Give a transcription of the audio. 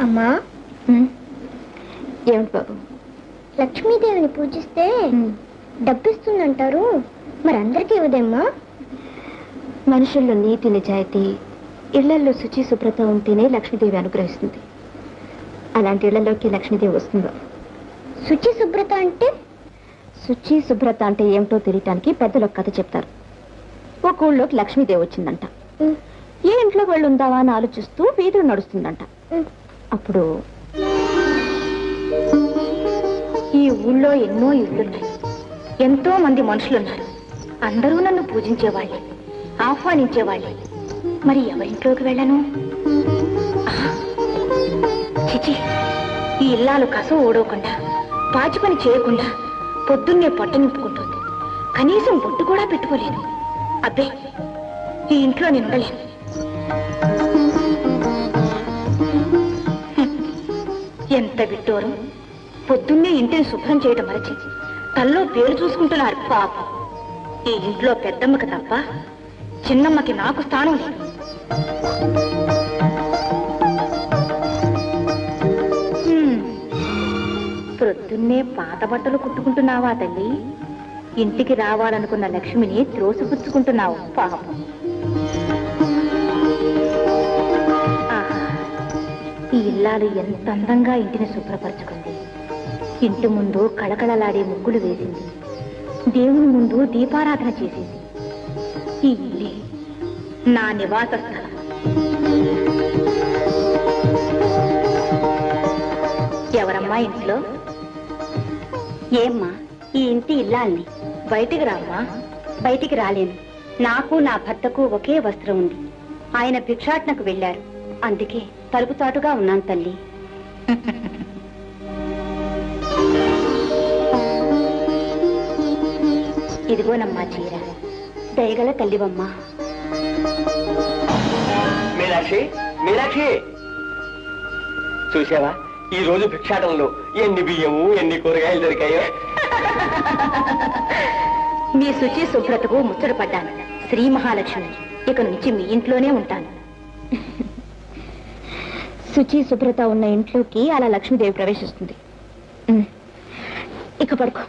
అమ్మా ఏమిటి బాబు? లక్ష్మీదేవిని పూజిస్తే డబ్బిస్తుందంటారు, మరి అందరికీ ఇవ్వదేమ్మా? మనుషుల్లో నీతి నిజాయితీ, ఇళ్లలో శుచి శుభ్రత ఉంటేనే లక్ష్మీదేవి అనుగ్రహిస్తుంది. అలాంటి ఇళ్లలోకి లక్ష్మీదేవి వస్తుందో. శుచి శుభ్రత అంటే? శుచి శుభ్రత అంటే ఏమిటో తెలియటానికి పెద్దలు ఒక కథ చెప్తారు. ఒక ఊళ్ళోకి లక్ష్మీదేవి వచ్చిందంట. ఏ ఇంట్లో వాళ్ళు ఉందావా అని ఆలోచిస్తూ వీధులు నడుస్తుందంట. అప్పుడు ఈ ఊళ్ళో ఎన్నో ఇళ్లున్నాయి, ఎంతో మంది మనుషులున్నారు, అందరూ నన్ను పూజించేవాళ్ళే, ఆహ్వానించేవాళ్ళే. మరి ఎవరింట్లోకి వెళ్ళను? చిచి, ఈ ఇల్లాలు కసం ఓడవకుండా, పాచి పని చేయకుండా పొద్దున్నే పొట్ట నింపుకుంటుంది. కనీసం బొట్టు కూడా పెట్టుకోలేదు. అబ్బే, ఈ ఇంట్లో నేను ఉండలేను. ఎంత విడ్డూరం! పొద్దున్నే ఇంటిని శుభ్రం చేయడం మరచి తల్లో పేరు చూసుకుంటున్నారు పాపం. ఈ ఇంట్లో పెద్దమ్మకి తప్ప చిన్నమ్మకి నాకు స్థానం లేదు. ప్రొద్దున్నే పాత బట్టలు కుట్టుకుంటున్నావా తల్లి? ఇంటికి రావాలనుకున్న లక్ష్మిని త్రోసిపుచ్చుకుంటున్నావు పాపం. ఈ ఇల్లాలు ఎంత అందంగా ఇంటిని శుభ్రపరచుకుంది. ఇంటి ముందు కళకళలాడే ముగ్గులు వేసింది, దేవుని ముందు దీపారాధన చేసింది. ఈ ఇల్లే నా నివాస స్థలం. ఎవరమ్మా ఇంట్లో? ఏమ్మా, ఈ ఇంటి ఇల్లాల్ని. బయటికి రామ్మా. బయటికి రాలేను. నాకు నా భర్తకు ఒకే వస్త్రం ఉంది. ఆయన భిక్షాటనకు వెళ్ళారు, అందుకే తలుపు చాటుగా ఉన్నాను తల్లి. ఇదిగోనమ్మా చీర. దయగల తల్లివమ్మా. మీనాక్షి, మీనాక్షి, చూసావా ఈ రోజు భిక్షాటంలో ఎన్ని బియ్యము ఎన్ని కూరగాయలు దొరికాయో? మీ శుచి శుభ్రతకు ముచ్చటపడ్డాను. శ్రీ మహాలక్ష్మి, ఇక నుంచి మీ ఇంట్లోనే ఉంటాను. శుచి శుభ్రత ఉన్న ఇంట్లోకి అలా లక్ష్మీదేవి ప్రవేశిస్తుంది. ఇక పడుకో.